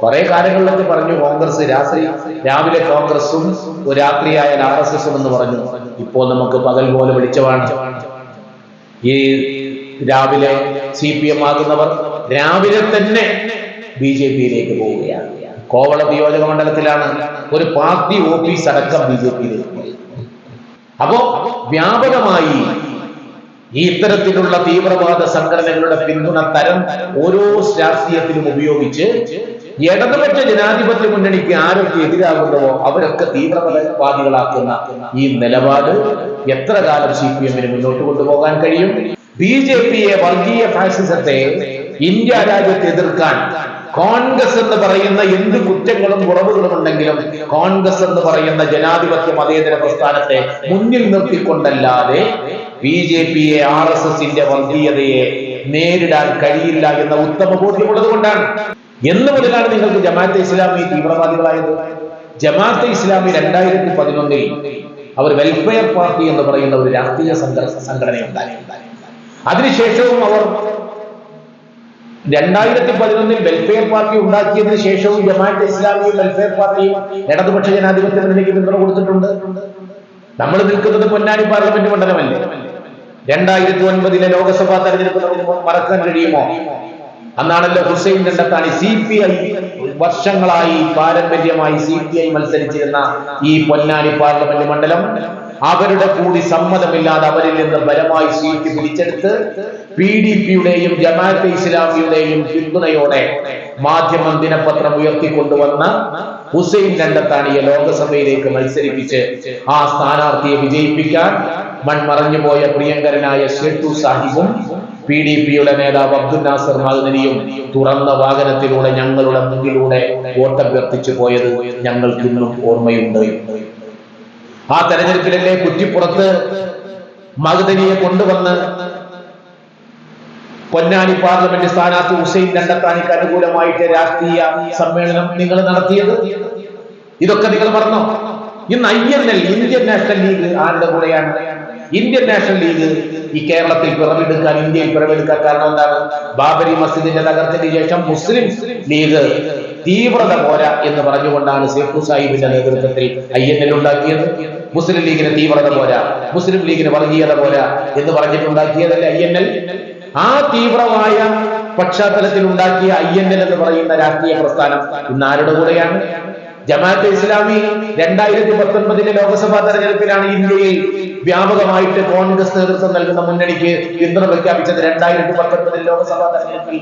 കുറെ കാലങ്ങളിലൊക്കെ പറഞ്ഞു കോൺഗ്രസ് രാവിലെ കോൺഗ്രസും രാത്രിയായാൽ RSS എന്ന് പറഞ്ഞു. ഇപ്പോൾ നമുക്ക് പകൽ പോലെ വെളിച്ചമാണ്. ഈ രാവിലെ CPM ആകുന്നവർ രാവിലെ തന്നെ BJPയിലേക്ക് പോവുകയാണ്. കോവളം നിയോജക മണ്ഡലത്തിലാണ് ഒരു പാർട്ടി ഓഫീസ് അടക്കം BJPയിലേക്ക് പോയി. അപ്പോ വ്യാപകമായി ഈ ഇത്തരത്തിലുള്ള തീവ്രവാദ സംഘടനകളുടെ പിന്തുണ ഓരോ രാഷ്ട്രീയത്തിലും ഉപയോഗിച്ച് ഇടതുപക്ഷ ജനാധിപത്യ മുന്നണിക്ക് ആരൊക്കെ എതിരാകുന്നവോ അവരൊക്കെ തീവ്രവാദികളാക്കുന്ന ഈ നിലപാട് എത്ര കാലം CPMന് മുന്നോട്ട് കൊണ്ടുപോകാൻ കഴിയും? BJPയെ, വർഗീയ ഫാസിസത്തെ ഇന്ത്യ രാജ്യത്ത് എതിർക്കാൻ കോൺഗ്രസ് എന്ന് പറയുന്ന എന്ത് കുറ്റങ്ങളും കുറവുകളും ഉണ്ടെങ്കിലും കോൺഗ്രസ് എന്ന് പറയുന്ന ജനാധിപത്യ മതേതര പ്രസ്ഥാനത്തെ മുന്നിൽ നിർത്തിക്കൊണ്ടല്ലാതെ BJPയെ, RSSന്റെ വർഗീയതയെ നേരിടാൻ കഴിയില്ല എന്ന ഉത്തമ ബോധ്യമുള്ളത് കൊണ്ടാണ്. എന്ന് മുതലാണ് നിങ്ങൾക്ക് ജമാഅത്തെ ഇസ്ലാമി തീവ്രവാദികളായത്? ജമാഅത്തെ ഇസ്ലാമി 2011 അവർ വെൽഫെയർ പാർട്ടി എന്ന് പറയുന്ന ഒരു രാഷ്ട്രീയ സംഘടനയുണ്ടായി. അതിനുശേഷവും അവർ 2011 വെൽഫെയർ പാർട്ടി ഉണ്ടാക്കിയതിനു ശേഷവും ജമാഅത്തെ ഇസ്ലാമിയും വെൽഫെയർ പാർട്ടിയും ഇടതുപക്ഷ ജനാധിപത്യ മുന്നണിക്ക് പിന്തുണ കൊടുത്തിട്ടുണ്ട്. നമ്മൾ നിൽക്കുന്നത് പൊന്നാനി പാർലമെന്റ് മണ്ഡലമല്ലേ? 2009 ലോക്സഭാ തെരഞ്ഞെടുപ്പ് മറക്കാൻ കഴിയുമോ? അന്നാണല്ലോ ഹുസൈൻ രണ്ടത്താണി CPI വർഷങ്ങളായി പാരമ്പര്യമായി CPI മത്സരിച്ചിരുന്ന ഈ പൊന്നാനി പാർലമെന്റ് മണ്ഡലം അവരുടെ കൂടി സമ്മതമില്ലാതെ അവരിൽ നിന്ന് ബലമായി സീറ്റ് പിടിച്ചെടുത്ത് PDPയുടെയും ജമാഅത്തെ ഇസ്ലാമിയുടെയും പിന്തുണയോടെ മാധ്യമം ദിനപത്രം ഉയർത്തിക്കൊണ്ടുവന്ന ഹുസൈൻ രണ്ടത്താണിയെ ലോക്സഭയിലേക്ക് മത്സരിപ്പിച്ച് ആ സ്ഥാനാർത്ഥിയെ വിജയിപ്പിക്കാൻ മൺമറഞ്ഞുപോയ പ്രിയങ്കരനായ ഷെട്ടു സാഹിബും PDPയുടെ നേതാവ് അബ്ദുൽ നാസർ മഅ്ദനിയും തുറന്ന വാഹനത്തിലൂടെ ഞങ്ങളുടെ മുന്നിലൂടെ വോട്ടഭ്യർത്ഥിച്ചു പോയത് ഞങ്ങൾക്ക് ഇന്നും ഓർമ്മയുണ്ട്. ആ തെരഞ്ഞെടുപ്പിലെ കുറ്റിപ്പുറത്ത് മഅ്ദനിയെ കൊണ്ടുവന്ന് പൊന്നാനി പാർലമെന്റ് സ്ഥാനാർത്ഥി ഹുസൈൻ രണ്ടത്താണിക്ക് അനുകൂലമായിട്ട് രാഷ്ട്രീയ സമ്മേളനം നിങ്ങൾ നടത്തിയത്. ഇതൊക്കെ നിങ്ങൾ മറന്നോ? ഇന്ന് INL, ഇന്ത്യൻ നാഷണൽ ലീഗ് ആരുടെ കൂടെയാണ്? ഇന്ത്യൻ നാഷണൽ ലീഗ് ഈ കേരളത്തിൽ ഇന്ത്യയിൽ പിറവെടുക്കാൻ കാരണം എന്താണ്? ബാബരി മസ്ജിദിന്റെ തകർച്ചയ്ക്ക് ശേഷം മുസ്ലിം ലീഗ് തീവ്രത പോരാ എന്ന് പറഞ്ഞുകൊണ്ടാണ് സേഫു സാഹിബിന്റെ നേതൃത്വത്തിൽ INL ഉണ്ടാക്കിയത്. മുസ്ലിം ലീഗിന് തീവ്രത പോരാ, മുസ്ലിം ലീഗിന് വർഗീയത പോരാ എന്ന് പറഞ്ഞിട്ടുണ്ടാക്കിയതല്ലേ INL. ആ തീവ്രമായ പശ്ചാത്തലത്തിൽ ഉണ്ടാക്കിയ INL എന്ന് പറയുന്ന രാഷ്ട്രീയ പ്രസ്ഥാനം ഇന്ന് ആരുടെ കൂടെയാണ്? ജമാഅത്തെ ഇസ്ലാമി 2019 ലോക്സഭാ തെരഞ്ഞെടുപ്പിലാണ് ഇന്ത്യയിൽ വ്യാപകമായിട്ട് കോൺഗ്രസ് നേതൃത്വം നൽകുന്ന മുന്നണിക്ക് പിന്തുണ പ്രഖ്യാപിച്ചത്. 2019 ലോക്സഭാ തെരഞ്ഞെടുപ്പിൽ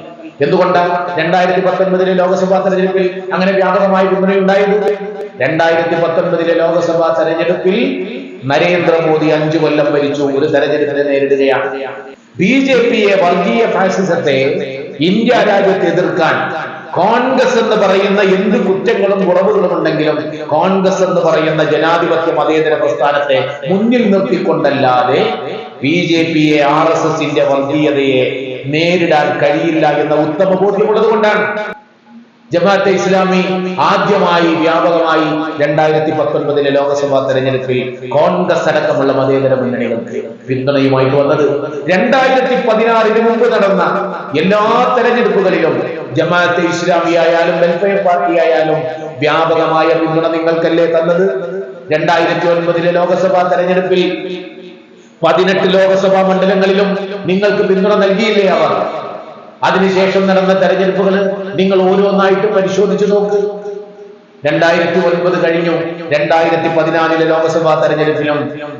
എന്തുകൊണ്ടാണ് 2019 ലോക്സഭാ തെരഞ്ഞെടുപ്പിൽ അങ്ങനെ വ്യാപകമായി പിന്തുണയുണ്ടായത്? 2019 ലോക്സഭാ തെരഞ്ഞെടുപ്പിൽ നരേന്ദ്രമോദി 5 കൊല്ലം ഭരിച്ചു, ഒരു തെരഞ്ഞെടുപ്പിനെ നേരിടുകയാണ്. BJPയെ, വർഗീയ ഫാസിസത്തെ ഇന്ത്യ രാജ്യത്ത് എതിർക്കാൻ കോൺഗ്രസ് എന്ന് പറയുന്ന എന്ത് കുറ്റങ്ങളും കുറവുകളും ഉണ്ടെങ്കിലും കോൺഗ്രസ് എന്ന് പറയുന്ന ജനാധിപത്യ മതേതര പ്രസ്ഥാനത്തെ മുന്നിൽ നിർത്തിക്കൊണ്ടല്ലാതെ BJPയെ, RSSന്റെ വർഗീയതയെ നേരിടാൻ കഴിയില്ല എന്ന ഉത്തമ ബോധ്യമുള്ളത് കൊണ്ടാണ് ജമാഅത്തെ ഇസ്ലാമി ആദ്യമായി വ്യാപകമായി 2019 ലോക്സഭാ തെരഞ്ഞെടുപ്പിൽ കോൺഗ്രസ് അടക്കമുള്ള മതേതര മുന്നണികൾക്ക് പിന്തുണയുമായിട്ട് വന്നത്. 2016 മുമ്പ് നടന്ന എല്ലാ തെരഞ്ഞെടുപ്പുകളിലും ജമാഅത്തെ ഇസ്ലാമി ആയാലും വെൽഫെയർ പാർട്ടി ആയാലും വ്യാപകമായ പിന്തുണ നിങ്ങൾക്കല്ലേ തന്നത്? 2009 ലോക്സഭാ തെരഞ്ഞെടുപ്പിൽ 18 ലോക്സഭാ മണ്ഡലങ്ങളിലും നിങ്ങൾക്ക് പിന്തുണ നൽകിയില്ലേ അവർ? അതിനുശേഷം നടന്ന തെരഞ്ഞെടുപ്പുകൾ നിങ്ങൾ ഓരോന്നായിട്ട് പരിശോധിച്ചു നോക്ക്. 2009 കഴിഞ്ഞു, 2014 ലോക്സഭാ തെരഞ്ഞെടുപ്പിലും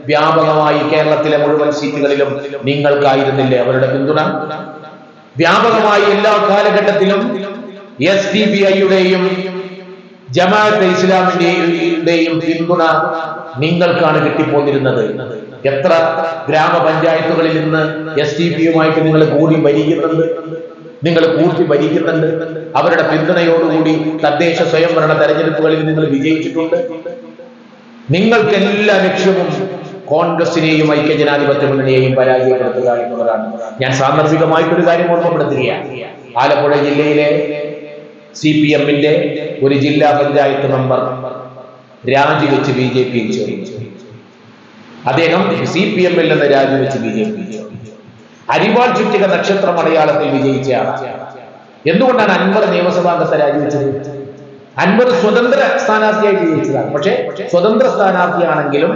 വ്യാപകമായി കേരളത്തിലെ മുഴുവൻ സീറ്റുകളിലും നിങ്ങൾക്കായിരുന്നില്ലേ അവരുടെ പിന്തുണ? വ്യാപകമായി എല്ലാ കാലഘട്ടത്തിലും SDPIയുടെയും ജമാഅത്തെ ഇസ്ലാമിന്റെയും പിന്തുണ നിങ്ങൾക്കാണ് കിട്ടിപ്പോന്നിരുന്നത്. എത്ര ഗ്രാമപഞ്ചായത്തുകളിൽ നിന്ന് SDPയുമായിട്ട് നിങ്ങൾ കൂടി ഭരിക്കുന്നുണ്ട്. അവരുടെ പിന്തുണയോടുകൂടി തദ്ദേശ സ്വയംഭരണ തെരഞ്ഞെടുപ്പുകളിൽ നിങ്ങൾ വിജയിച്ചിട്ടുണ്ട്. നിങ്ങൾക്ക് എല്ലാ ലക്ഷ്യവും കോൺഗ്രസിനെയും ഐക്യജനാധിപത്യ മുന്നണിയെയും പരാജയപ്പെടുത്തുക എന്നുള്ളതാണ്. ഞാൻ സാന്ദർഭികമായിട്ടൊരു കാര്യം ഓർമ്മപ്പെടുത്തുകയാണ്. ആലപ്പുഴ ജില്ലയിലെ CPMന്റെ ഒരു ജില്ലാ പഞ്ചായത്ത് മെമ്പർ രാജിവെച്ച് BJPയിൽ ചേർന്നു. അദ്ദേഹം CPMൽ നിന്ന് രാജിവെച്ച് BJPയിൽ ചേർന്നു. അരിവാൾ ചുറ്റിക നക്ഷത്രം അടയാളത്തിൽ വിജയിച്ചയാളാണ്. എന്തുകൊണ്ടാണ് അൻവർ നിയമസഭാംഗത്തെ രാജിവെച്ചത്? അൻവർ സ്വതന്ത്ര സ്ഥാനാർത്ഥിയായി ജയിച്ചതാണ്. പക്ഷേ സ്വതന്ത്ര സ്ഥാനാർത്ഥിയാണെങ്കിലും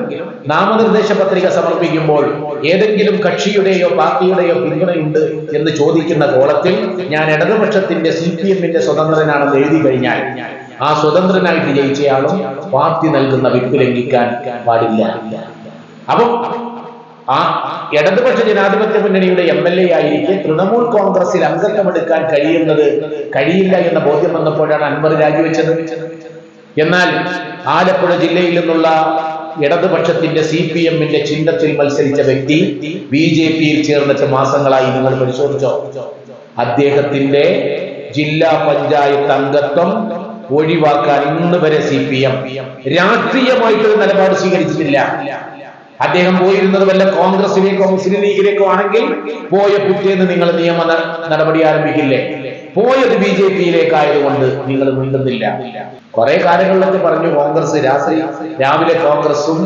നാമനിർദ്ദേശ പത്രിക സമർപ്പിക്കുമ്പോൾ ഏതെങ്കിലും കക്ഷിയുടെയോ പാർട്ടിയുടെയോ പിന്തുണയുണ്ട് എന്ന് ചോദിക്കുന്ന കോളത്തിൽ ഞാൻ ഇടതുപക്ഷത്തിന്റെ CPM-ന്റെ സ്വതന്ത്രനാണെന്ന് എഴുതി കഴിഞ്ഞാൽ ആ സ്വതന്ത്രനായിട്ട് ജയിച്ചയാളും പാർട്ടി നൽകുന്ന വിപ്പ് ലംഘിക്കാൻ പാടില്ല. അപ്പം ആ ഇടതുപക്ഷ ജനാധിപത്യ മുന്നണിയുടെ MLA ആയിരിക്കെ തൃണമൂൽ കോൺഗ്രസിൽ അംഗത്വമെടുക്കാൻ കഴിയില്ല എന്ന ബോധ്യം വന്നപ്പോഴാണ് അൻവർ രാജിവെച്ചത്. എന്നാൽ ആലപ്പുഴ ജില്ലയിൽ നിന്നുള്ള ഇടതുപക്ഷത്തിന്റെ CPM-ന്റെ ചിഹ്നത്തിൽ മത്സരിച്ച വ്യക്തി BJP-യിൽ ചേർന്നിട്ട് മാസങ്ങളായി. നിങ്ങൾ പരിശോധിച്ചോ? അദ്ദേഹത്തിന്റെ ജില്ലാ പഞ്ചായത്ത് അംഗത്വം ഒഴിവാക്കാൻ ഇന്ന് വരെ CPM രാഷ്ട്രീയമായിട്ടൊരു നിലപാട് സ്വീകരിച്ചിട്ടില്ല. അദ്ദേഹം പോയിരുന്നത് വല്ല കോൺഗ്രസിലേക്കോ മുസ്ലിം ലീഗിലേക്കോ ആണെങ്കിൽ പോയ പിറ്റേന്ന് നിങ്ങൾ നിയമ നടപടി ആരംഭിക്കില്ലേ? പോയത് BJP-യിലേക്കായതുകൊണ്ട് നിങ്ങൾ മിണ്ടുന്നില്ല. കുറെ കാലങ്ങളിലൊക്കെ പറഞ്ഞു കോൺഗ്രസ് രാവിലെ കോൺഗ്രസും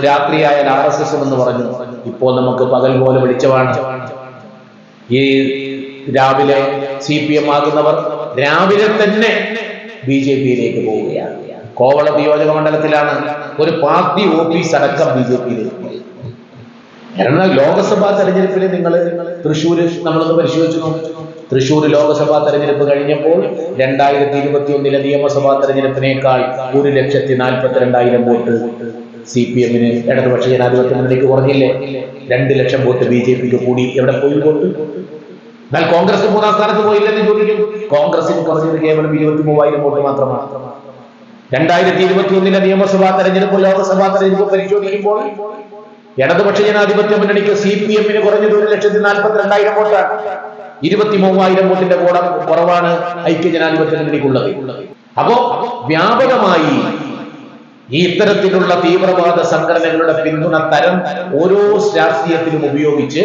രാത്രിയായ RSS എന്ന് പറഞ്ഞു. ഇപ്പോൾ നമുക്ക് പകൽ പോലെ വെളിച്ചമാണ്. ഈ രാവിലെ CPM ആകുന്നവർ രാവിലെ തന്നെ BJP-യിലേക്ക് പോവുകയാണ്. കോവള നിയോജക മണ്ഡലത്തിലാണ് ഒരു പാർട്ടി ഓഫീസ് അടക്കം BJP-യിലേക്ക്. എന്നാൽ ലോക്സഭാ തെരഞ്ഞെടുപ്പിൽ നിങ്ങൾ തൃശ്ശൂര് നമ്മളൊന്ന് പരിശോധിച്ചു നോക്കും. തൃശ്ശൂർ ലോക്സഭാ തെരഞ്ഞെടുപ്പ് കഴിഞ്ഞപ്പോൾ 2021 നിയമസഭാ തെരഞ്ഞെടുപ്പിനേക്കാൾ 1,42,000 വോട്ട് CPM-ന് ഇടതുപക്ഷ ജനാധിപത്യ മുന്നണിക്ക് കുറഞ്ഞില്ലേ? 2 ലക്ഷം വോട്ട് BJP-ക്ക് കൂടി. എവിടെ പോയി വോട്ട്? എന്നാൽ കോൺഗ്രസ് 3-ാം സ്ഥാനത്ത് പോയില്ലെന്ന് ചോദിക്കും. കോൺഗ്രസിന് കുറഞ്ഞത് കേവലം 23,000 വോട്ട് മാത്രമാണ്. 2021 നിയമസഭാ തെരഞ്ഞെടുപ്പ് ലോക്സഭാ തെരഞ്ഞെടുപ്പ് പരിശോധിക്കുമ്പോൾ ഇടതുപക്ഷ ജനാധിപത്യ മുന്നണിക്ക് CPM-ന് കുറഞ്ഞത് 1,42,000 വോട്ടാണ്. 23,000 വോട്ടിന്റെ കുറവാണ് ഐക്യ ജനാധിപത്യ മുന്നണിക്കുള്ളത്. അപ്പോ വ്യാപകമായി ഈ ഇത്തരത്തിലുള്ള തീവ്രവാദ സംഘടനകളുടെ പിന്തുണ ഓരോ രാഷ്ട്രീയത്തിലും ഉപയോഗിച്ച്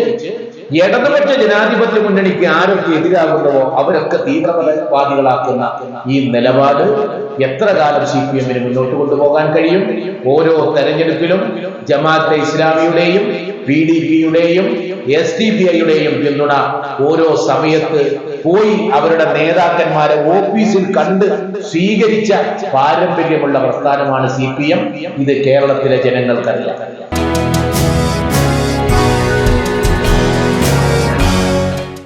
ഇടതുപക്ഷ ജനാധിപത്യ മുന്നണിക്ക് ആരൊക്കെ എതിരാകുന്നവോ അവരൊക്കെ തീവ്രവാദികളാക്കുന്ന ഈ നിലപാട് എത്ര കാലം CPM-ന് മുന്നോട്ട് കൊണ്ടുപോകാൻ കഴിയും? ഓരോ തെരഞ്ഞെടുപ്പിലും ജമാഅത്തെ ഇസ്ലാമിയുടെയും PDP-യുടെയും SDPI-യുടെയും പിന്തുണ ഓരോ സമയത്ത് പോയി അവരുടെ നേതാക്കന്മാരെ ഓഫീസിൽ കണ്ട് സ്വീകരിച്ച പാരമ്പര്യമുള്ള പ്രസ്ഥാനമാണ് CPM. ഇത് കേരളത്തിലെ ജനങ്ങൾക്കറിയാം.